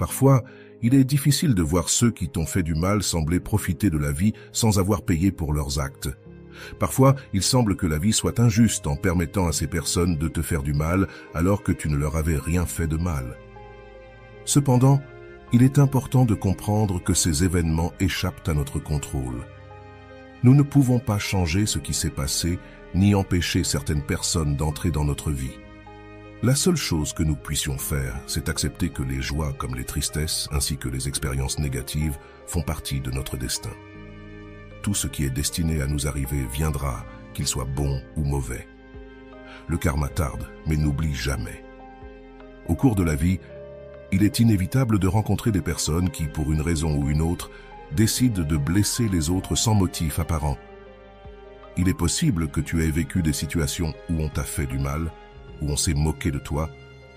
Parfois, il est difficile de voir ceux qui t'ont fait du mal sembler profiter de la vie sans avoir payé pour leurs actes. Parfois, il semble que la vie soit injuste en permettant à ces personnes de te faire du mal alors que tu ne leur avais rien fait de mal. Cependant, il est important de comprendre que ces événements échappent à notre contrôle. Nous ne pouvons pas changer ce qui s'est passé, ni empêcher certaines personnes d'entrer dans notre vie. La seule chose que nous puissions faire, c'est accepter que les joies comme les tristesses, ainsi que les expériences négatives, font partie de notre destin. Tout ce qui est destiné à nous arriver viendra, qu'il soit bon ou mauvais. Le karma tarde, mais n'oublie jamais. Au cours de la vie, il est inévitable de rencontrer des personnes qui, pour une raison ou une autre, décident de blesser les autres sans motif apparent. Il est possible que tu aies vécu des situations où on t'a fait du mal, où on s'est moqué de toi,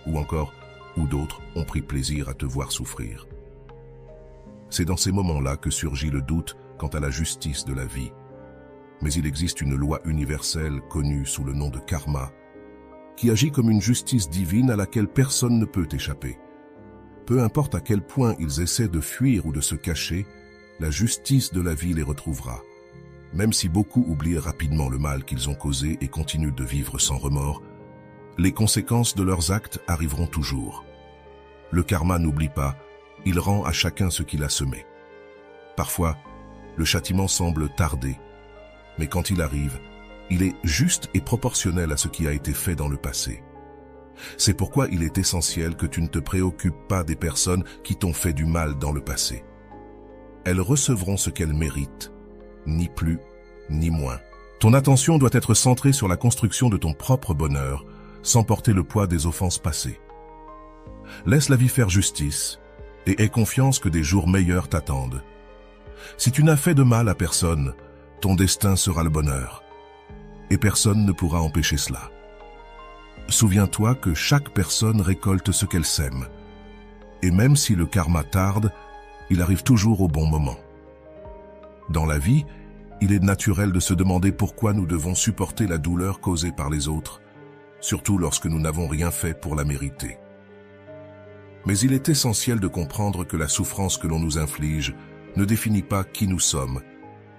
ou encore où d'autres ont pris plaisir à te voir souffrir. C'est dans ces moments-là que surgit le doute quant à la justice de la vie. Mais il existe une loi universelle connue sous le nom de karma, qui agit comme une justice divine à laquelle personne ne peut échapper. Peu importe à quel point ils essaient de fuir ou de se cacher, la justice de la vie les retrouvera. Même si beaucoup oublient rapidement le mal qu'ils ont causé et continuent de vivre sans remords, les conséquences de leurs actes arriveront toujours. Le karma n'oublie pas, il rend à chacun ce qu'il a semé. Parfois, le châtiment semble tarder, mais quand il arrive, il est juste et proportionnel à ce qui a été fait dans le passé. C'est pourquoi il est essentiel que tu ne te préoccupes pas des personnes qui t'ont fait du mal dans le passé. Elles recevront ce qu'elles méritent, ni plus, ni moins. Ton attention doit être centrée sur la construction de ton propre bonheur, sans porter le poids des offenses passées. Laisse la vie faire justice, et aie confiance que des jours meilleurs t'attendent. Si tu n'as fait de mal à personne, ton destin sera le bonheur, et personne ne pourra empêcher cela. Souviens-toi que chaque personne récolte ce qu'elle sème, et même si le karma tarde, il arrive toujours au bon moment. Dans la vie, il est naturel de se demander pourquoi nous devons supporter la douleur causée par les autres, surtout lorsque nous n'avons rien fait pour la mériter. Mais il est essentiel de comprendre que la souffrance que l'on nous inflige ne définit pas qui nous sommes,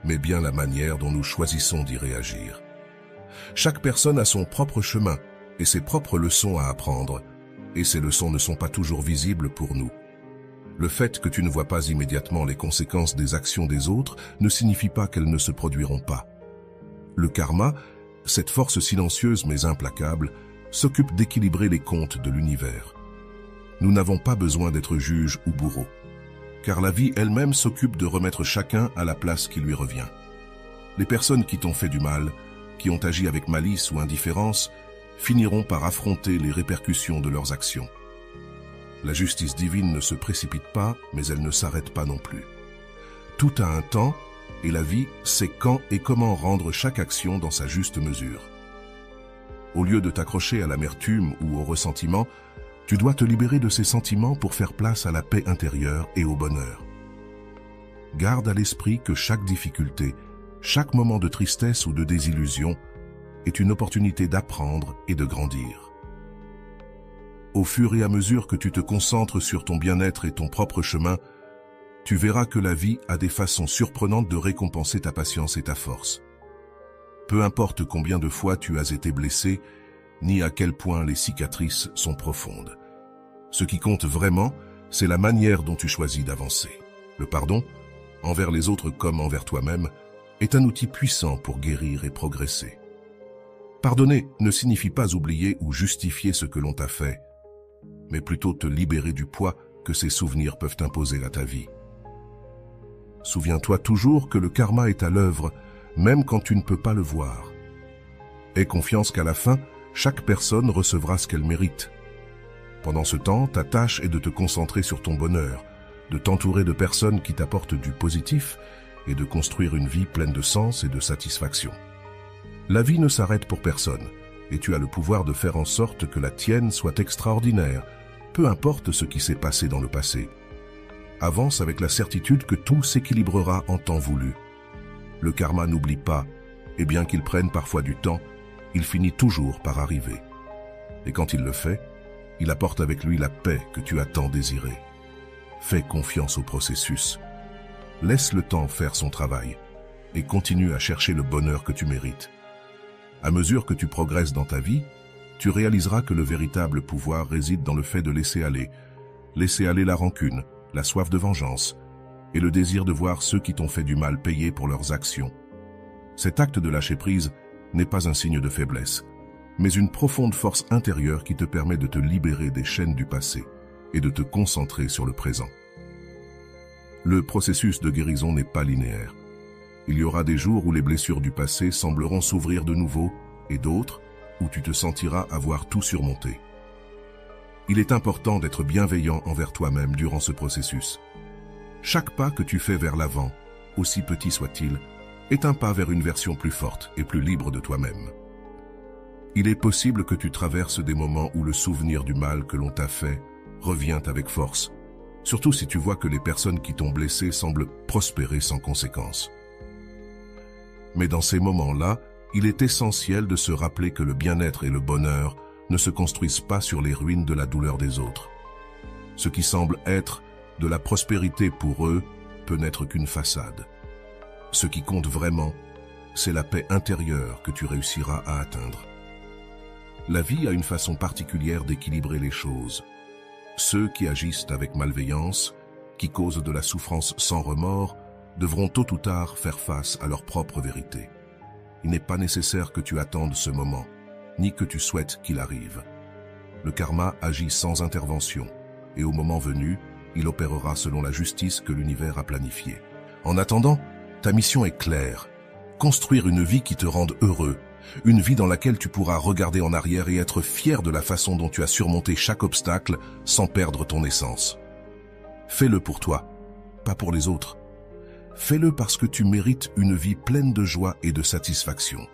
mais bien la manière dont nous choisissons d'y réagir. Chaque personne a son propre chemin et ses propres leçons à apprendre, et ces leçons ne sont pas toujours visibles pour nous. Le fait que tu ne vois pas immédiatement les conséquences des actions des autres ne signifie pas qu'elles ne se produiront pas. Le karma, cette force silencieuse mais implacable, s'occupe d'équilibrer les comptes de l'univers. Nous n'avons pas besoin d'être juges ou bourreaux, car la vie elle-même s'occupe de remettre chacun à la place qui lui revient. Les personnes qui t'ont fait du mal, qui ont agi avec malice ou indifférence, finiront par affronter les répercussions de leurs actions. La justice divine ne se précipite pas, mais elle ne s'arrête pas non plus. Tout a un temps, et la vie sait quand et comment rendre chaque action dans sa juste mesure. Au lieu de t'accrocher à l'amertume ou au ressentiment, tu dois te libérer de ces sentiments pour faire place à la paix intérieure et au bonheur. Garde à l'esprit que chaque difficulté, chaque moment de tristesse ou de désillusion est une opportunité d'apprendre et de grandir. Au fur et à mesure que tu te concentres sur ton bien-être et ton propre chemin, tu verras que la vie a des façons surprenantes de récompenser ta patience et ta force. Peu importe combien de fois tu as été blessé, ni à quel point les cicatrices sont profondes. Ce qui compte vraiment, c'est la manière dont tu choisis d'avancer. Le pardon, envers les autres comme envers toi-même, est un outil puissant pour guérir et progresser. Pardonner ne signifie pas oublier ou justifier ce que l'on t'a fait, mais plutôt te libérer du poids que ces souvenirs peuvent imposer à ta vie. Souviens-toi toujours que le karma est à l'œuvre, même quand tu ne peux pas le voir. Aie confiance qu'à la fin, chaque personne recevra ce qu'elle mérite. Pendant ce temps, ta tâche est de te concentrer sur ton bonheur, de t'entourer de personnes qui t'apportent du positif et de construire une vie pleine de sens et de satisfaction. La vie ne s'arrête pour personne, et tu as le pouvoir de faire en sorte que la tienne soit extraordinaire, peu importe ce qui s'est passé dans le passé. Avance avec la certitude que tout s'équilibrera en temps voulu. Le karma n'oublie pas, et bien qu'il prenne parfois du temps, il finit toujours par arriver. Et quand il le fait, il apporte avec lui la paix que tu as tant désirée. Fais confiance au processus. Laisse le temps faire son travail et continue à chercher le bonheur que tu mérites. À mesure que tu progresses dans ta vie, tu réaliseras que le véritable pouvoir réside dans le fait de laisser aller la rancune, la soif de vengeance et le désir de voir ceux qui t'ont fait du mal payer pour leurs actions. Cet acte de lâcher prise n'est pas un signe de faiblesse, mais une profonde force intérieure qui te permet de te libérer des chaînes du passé et de te concentrer sur le présent. Le processus de guérison n'est pas linéaire. Il y aura des jours où les blessures du passé sembleront s'ouvrir de nouveau et d'autres où tu te sentiras avoir tout surmonté. Il est important d'être bienveillant envers toi-même durant ce processus. Chaque pas que tu fais vers l'avant, aussi petit soit-il, est un pas vers une version plus forte et plus libre de toi-même. Il est possible que tu traverses des moments où le souvenir du mal que l'on t'a fait revient avec force, surtout si tu vois que les personnes qui t'ont blessé semblent prospérer sans conséquence. Mais dans ces moments-là, il est essentiel de se rappeler que le bien-être et le bonheur ne se construisent pas sur les ruines de la douleur des autres. Ce qui semble être de la prospérité pour eux peut n'être qu'une façade. Ce qui compte vraiment, c'est la paix intérieure que tu réussiras à atteindre. La vie a une façon particulière d'équilibrer les choses. Ceux qui agissent avec malveillance, qui causent de la souffrance sans remords, devront tôt ou tard faire face à leur propre vérité. Il n'est pas nécessaire que tu attendes ce moment, ni que tu souhaites qu'il arrive. Le karma agit sans intervention, et au moment venu, il opérera selon la justice que l'univers a planifiée. En attendant, ta mission est claire. Construire une vie qui te rende heureux, une vie dans laquelle tu pourras regarder en arrière et être fier de la façon dont tu as surmonté chaque obstacle sans perdre ton essence. Fais-le pour toi, pas pour les autres. Fais-le parce que tu mérites une vie pleine de joie et de satisfaction,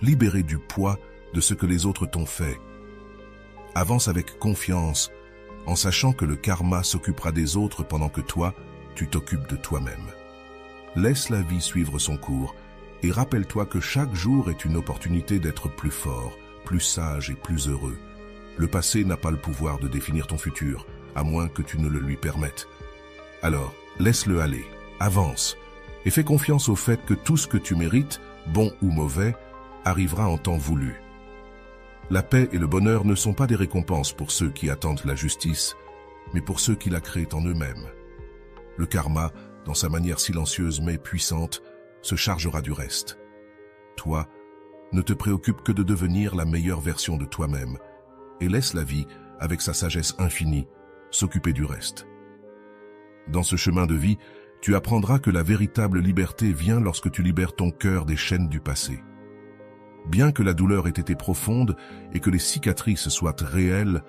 libérée du poids de ce que les autres t'ont fait. Avance avec confiance, en sachant que le karma s'occupera des autres pendant que toi, tu t'occupes de toi-même. Laisse la vie suivre son cours et rappelle-toi que chaque jour est une opportunité d'être plus fort, plus sage et plus heureux. Le passé n'a pas le pouvoir de définir ton futur, à moins que tu ne le lui permettes. Alors, laisse-le aller, avance, et fais confiance au fait que tout ce que tu mérites, bon ou mauvais, arrivera en temps voulu. La paix et le bonheur ne sont pas des récompenses pour ceux qui attendent la justice, mais pour ceux qui la créent en eux-mêmes. Le karma, dans sa manière silencieuse mais puissante, se chargera du reste. Toi, ne te préoccupe que de devenir la meilleure version de toi-même et laisse la vie, avec sa sagesse infinie, s'occuper du reste. Dans ce chemin de vie, tu apprendras que la véritable liberté vient lorsque tu libères ton cœur des chaînes du passé. Bien que la douleur ait été profonde et que les cicatrices soient réelles,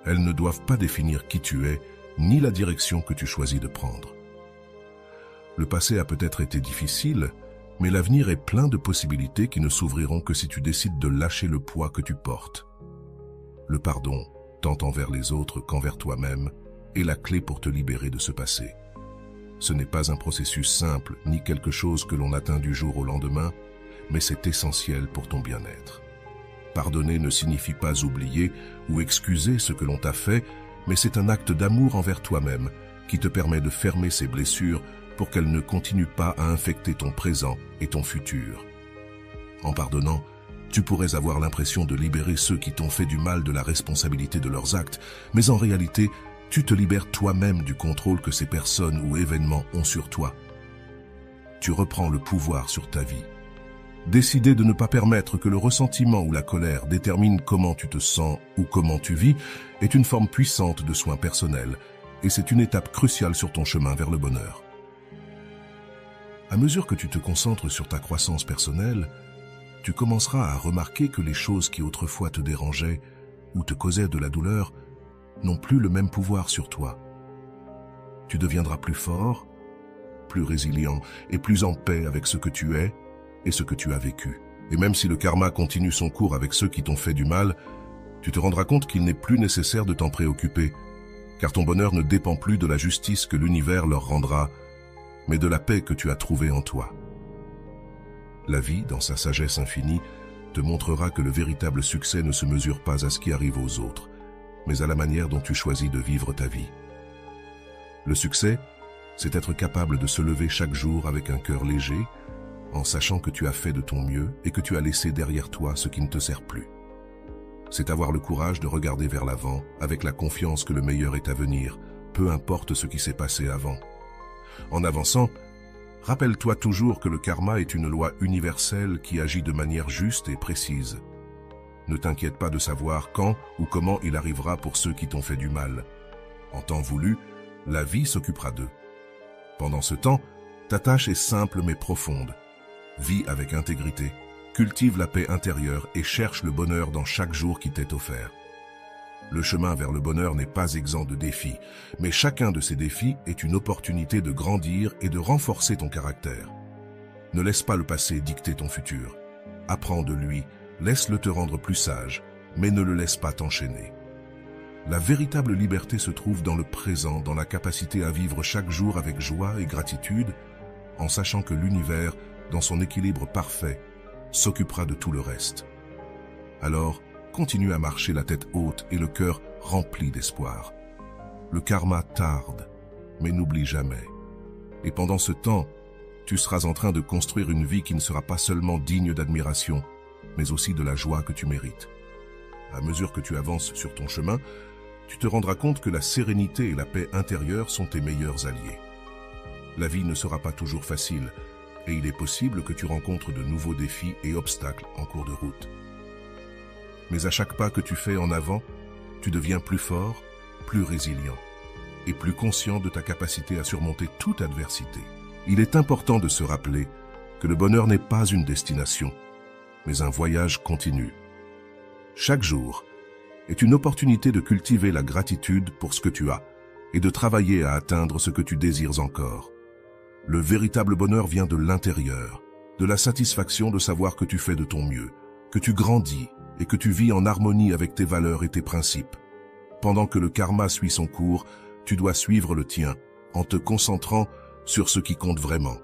elles ne doivent pas définir qui tu es, ni la direction que tu choisis de prendre. Le passé a peut-être été difficile, mais l'avenir est plein de possibilités qui ne s'ouvriront que si tu décides de lâcher le poids que tu portes. Le pardon, tant envers les autres qu'envers toi-même, est la clé pour te libérer de ce passé. Ce n'est pas un processus simple, ni quelque chose que l'on atteint du jour au lendemain, mais c'est essentiel pour ton bien-être. Pardonner ne signifie pas oublier ou excuser ce que l'on t'a fait, mais c'est un acte d'amour envers toi-même qui te permet de fermer ces blessures pour qu'elles ne continuent pas à infecter ton présent et ton futur. En pardonnant, tu pourrais avoir l'impression de libérer ceux qui t'ont fait du mal de la responsabilité de leurs actes, mais en réalité, tu te libères toi-même du contrôle que ces personnes ou événements ont sur toi. Tu reprends le pouvoir sur ta vie. Décider de ne pas permettre que le ressentiment ou la colère détermine comment tu te sens ou comment tu vis est une forme puissante de soin personnel, et c'est une étape cruciale sur ton chemin vers le bonheur. À mesure que tu te concentres sur ta croissance personnelle, tu commenceras à remarquer que les choses qui autrefois te dérangeaient ou te causaient de la douleur n'ont plus le même pouvoir sur toi. Tu deviendras plus fort, plus résilient et plus en paix avec ce que tu es et ce que tu as vécu. Et même si le karma continue son cours avec ceux qui t'ont fait du mal, tu te rendras compte qu'il n'est plus nécessaire de t'en préoccuper, car ton bonheur ne dépend plus de la justice que l'univers leur rendra, mais de la paix que tu as trouvée en toi. La vie, dans sa sagesse infinie, te montrera que le véritable succès ne se mesure pas à ce qui arrive aux autres, mais à la manière dont tu choisis de vivre ta vie. Le succès, c'est être capable de se lever chaque jour avec un cœur léger, en sachant que tu as fait de ton mieux et que tu as laissé derrière toi ce qui ne te sert plus. C'est avoir le courage de regarder vers l'avant, avec la confiance que le meilleur est à venir, peu importe ce qui s'est passé avant. En avançant, rappelle-toi toujours que le karma est une loi universelle qui agit de manière juste et précise. Ne t'inquiète pas de savoir quand ou comment il arrivera pour ceux qui t'ont fait du mal. En temps voulu, la vie s'occupera d'eux. Pendant ce temps, ta tâche est simple mais profonde. Vis avec intégrité, cultive la paix intérieure et cherche le bonheur dans chaque jour qui t'est offert. Le chemin vers le bonheur n'est pas exempt de défis, mais chacun de ces défis est une opportunité de grandir et de renforcer ton caractère. Ne laisse pas le passé dicter ton futur. Apprends de lui, laisse-le te rendre plus sage, mais ne le laisse pas t'enchaîner. La véritable liberté se trouve dans le présent, dans la capacité à vivre chaque jour avec joie et gratitude, en sachant que l'univers, dans son équilibre parfait, s'occupera de tout le reste. Alors, continue à marcher la tête haute et le cœur rempli d'espoir. Le karma tarde, mais n'oublie jamais. Et pendant ce temps, tu seras en train de construire une vie qui ne sera pas seulement digne d'admiration, mais aussi de la joie que tu mérites. À mesure que tu avances sur ton chemin, tu te rendras compte que la sérénité et la paix intérieure sont tes meilleurs alliés. La vie ne sera pas toujours facile, et il est possible que tu rencontres de nouveaux défis et obstacles en cours de route. Mais à chaque pas que tu fais en avant, tu deviens plus fort, plus résilient, et plus conscient de ta capacité à surmonter toute adversité. Il est important de se rappeler que le bonheur n'est pas une destination, mais un voyage continu. Chaque jour est une opportunité de cultiver la gratitude pour ce que tu as et de travailler à atteindre ce que tu désires encore. Le véritable bonheur vient de l'intérieur, de la satisfaction de savoir que tu fais de ton mieux, que tu grandis et que tu vis en harmonie avec tes valeurs et tes principes. Pendant que le karma suit son cours, tu dois suivre le tien en te concentrant sur ce qui compte vraiment,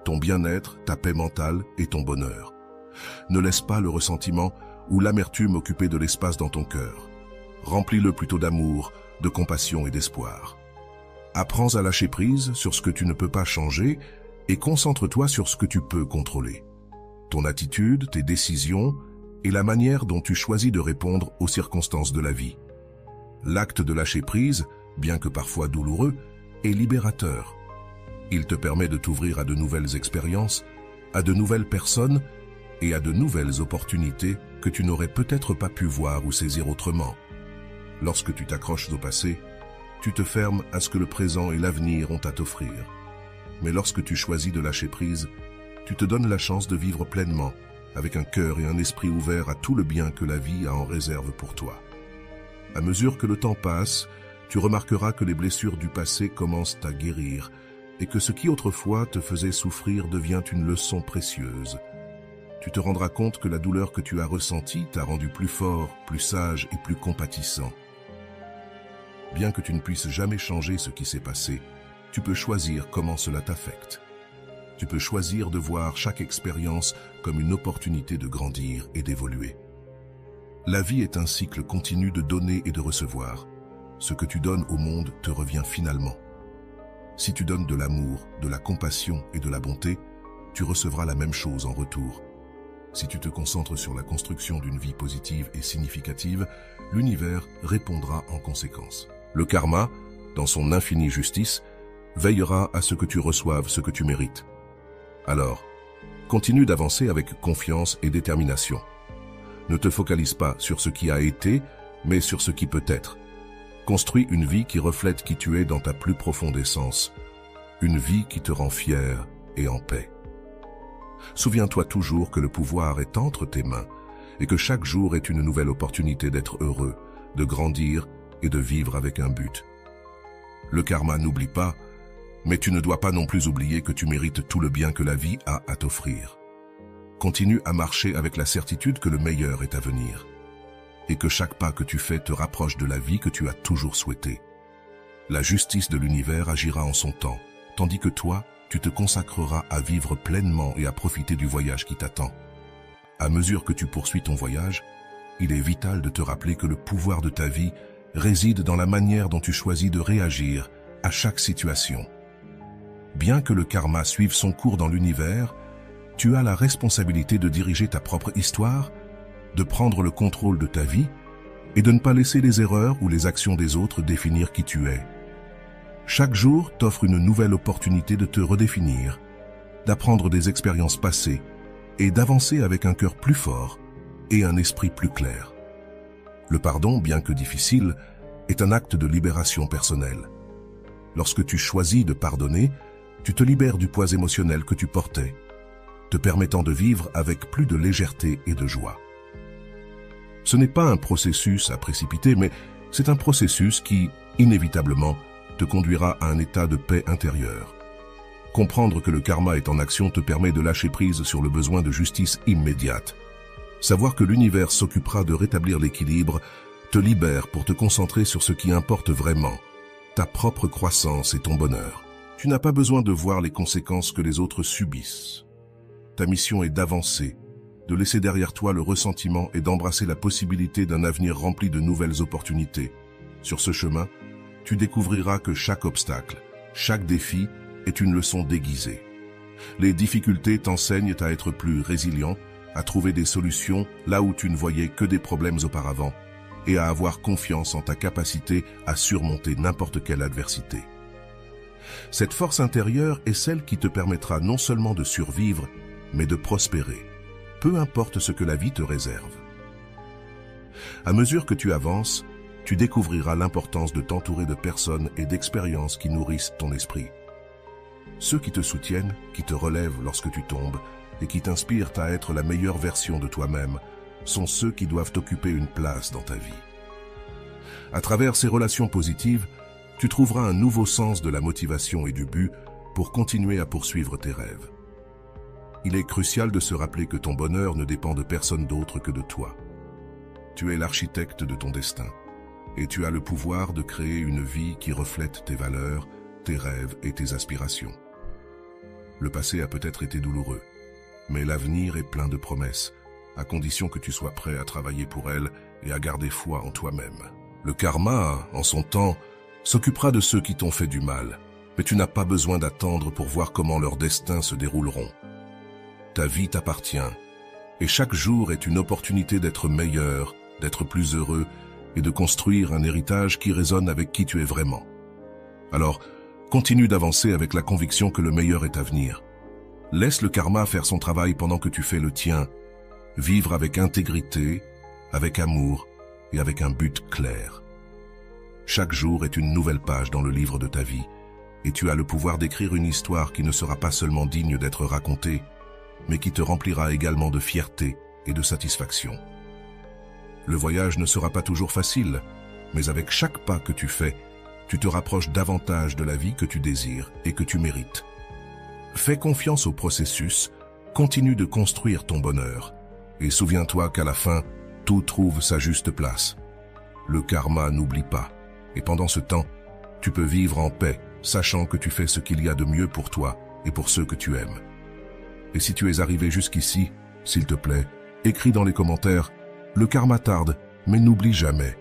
ton bien-être, ta paix mentale et ton bonheur. Ne laisse pas le ressentiment ou l'amertume occuper de l'espace dans ton cœur. Remplis-le plutôt d'amour, de compassion et d'espoir. Apprends à lâcher prise sur ce que tu ne peux pas changer et concentre-toi sur ce que tu peux contrôler. Ton attitude, tes décisions et la manière dont tu choisis de répondre aux circonstances de la vie. L'acte de lâcher prise, bien que parfois douloureux, est libérateur. Il te permet de t'ouvrir à de nouvelles expériences, à de nouvelles personnes et à de nouvelles opportunités que tu n'aurais peut-être pas pu voir ou saisir autrement. Lorsque tu t'accroches au passé, tu te fermes à ce que le présent et l'avenir ont à t'offrir. Mais lorsque tu choisis de lâcher prise, tu te donnes la chance de vivre pleinement, avec un cœur et un esprit ouverts à tout le bien que la vie a en réserve pour toi. À mesure que le temps passe, tu remarqueras que les blessures du passé commencent à guérir et que ce qui autrefois te faisait souffrir devient une leçon précieuse. Tu te rendras compte que la douleur que tu as ressentie t'a rendu plus fort, plus sage et plus compatissant. Bien que tu ne puisses jamais changer ce qui s'est passé, tu peux choisir comment cela t'affecte. Tu peux choisir de voir chaque expérience comme une opportunité de grandir et d'évoluer. La vie est un cycle continu de donner et de recevoir. Ce que tu donnes au monde te revient finalement. Si tu donnes de l'amour, de la compassion et de la bonté, tu recevras la même chose en retour. Si tu te concentres sur la construction d'une vie positive et significative, l'univers répondra en conséquence. Le karma, dans son infinie justice, veillera à ce que tu reçoives ce que tu mérites. Alors, continue d'avancer avec confiance et détermination. Ne te focalise pas sur ce qui a été, mais sur ce qui peut être. Construis une vie qui reflète qui tu es dans ta plus profonde essence, une vie qui te rend fier et en paix. Souviens-toi toujours que le pouvoir est entre tes mains et que chaque jour est une nouvelle opportunité d'être heureux, de grandir et de vivre avec un but. Le karma n'oublie pas, mais tu ne dois pas non plus oublier que tu mérites tout le bien que la vie a à t'offrir. Continue à marcher avec la certitude que le meilleur est à venir et que chaque pas que tu fais te rapproche de la vie que tu as toujours souhaitée. La justice de l'univers agira en son temps, tandis que toi, tu te consacreras à vivre pleinement et à profiter du voyage qui t'attend. À mesure que tu poursuis ton voyage, il est vital de te rappeler que le pouvoir de ta vie réside dans la manière dont tu choisis de réagir à chaque situation. Bien que le karma suive son cours dans l'univers, tu as la responsabilité de diriger ta propre histoire, de prendre le contrôle de ta vie et de ne pas laisser les erreurs ou les actions des autres définir qui tu es. Chaque jour t'offre une nouvelle opportunité de te redéfinir, d'apprendre des expériences passées et d'avancer avec un cœur plus fort et un esprit plus clair. Le pardon, bien que difficile, est un acte de libération personnelle. Lorsque tu choisis de pardonner, tu te libères du poids émotionnel que tu portais, te permettant de vivre avec plus de légèreté et de joie. Ce n'est pas un processus à précipiter, mais c'est un processus qui, inévitablement, te conduira à un état de paix intérieure. Comprendre que le karma est en action te permet de lâcher prise sur le besoin de justice immédiate. Savoir que l'univers s'occupera de rétablir l'équilibre te libère pour te concentrer sur ce qui importe vraiment, ta propre croissance et ton bonheur. Tu n'as pas besoin de voir les conséquences que les autres subissent. Ta mission est d'avancer, de laisser derrière toi le ressentiment et d'embrasser la possibilité d'un avenir rempli de nouvelles opportunités. Sur ce chemin, tu découvriras que chaque obstacle, chaque défi est une leçon déguisée. Les difficultés t'enseignent à être plus résilient, à trouver des solutions là où tu ne voyais que des problèmes auparavant, et à avoir confiance en ta capacité à surmonter n'importe quelle adversité. Cette force intérieure est celle qui te permettra non seulement de survivre, mais de prospérer, peu importe ce que la vie te réserve. À mesure que tu avances, tu découvriras l'importance de t'entourer de personnes et d'expériences qui nourrissent ton esprit. Ceux qui te soutiennent, qui te relèvent lorsque tu tombes et qui t'inspirent à être la meilleure version de toi-même sont ceux qui doivent occuper une place dans ta vie. À travers ces relations positives, tu trouveras un nouveau sens de la motivation et du but pour continuer à poursuivre tes rêves. Il est crucial de se rappeler que ton bonheur ne dépend de personne d'autre que de toi. Tu es l'architecte de ton destin et tu as le pouvoir de créer une vie qui reflète tes valeurs, tes rêves et tes aspirations. Le passé a peut-être été douloureux, mais l'avenir est plein de promesses, à condition que tu sois prêt à travailler pour elles et à garder foi en toi-même. Le karma, en son temps, s'occupera de ceux qui t'ont fait du mal, mais tu n'as pas besoin d'attendre pour voir comment leurs destins se dérouleront. Ta vie t'appartient, et chaque jour est une opportunité d'être meilleur, d'être plus heureux et de construire un héritage qui résonne avec qui tu es vraiment. Alors, continue d'avancer avec la conviction que le meilleur est à venir. Laisse le karma faire son travail pendant que tu fais le tien. Vivre avec intégrité, avec amour et avec un but clair. Chaque jour est une nouvelle page dans le livre de ta vie et tu as le pouvoir d'écrire une histoire qui ne sera pas seulement digne d'être racontée, mais qui te remplira également de fierté et de satisfaction. Le voyage ne sera pas toujours facile, mais avec chaque pas que tu fais, tu te rapproches davantage de la vie que tu désires et que tu mérites. Fais confiance au processus, continue de construire ton bonheur, et souviens-toi qu'à la fin, tout trouve sa juste place. Le karma n'oublie pas, et pendant ce temps, tu peux vivre en paix, sachant que tu fais ce qu'il y a de mieux pour toi et pour ceux que tu aimes. Et si tu es arrivé jusqu'ici, s'il te plaît, écris dans les commentaires « Le karma tarde, mais n'oublie jamais ».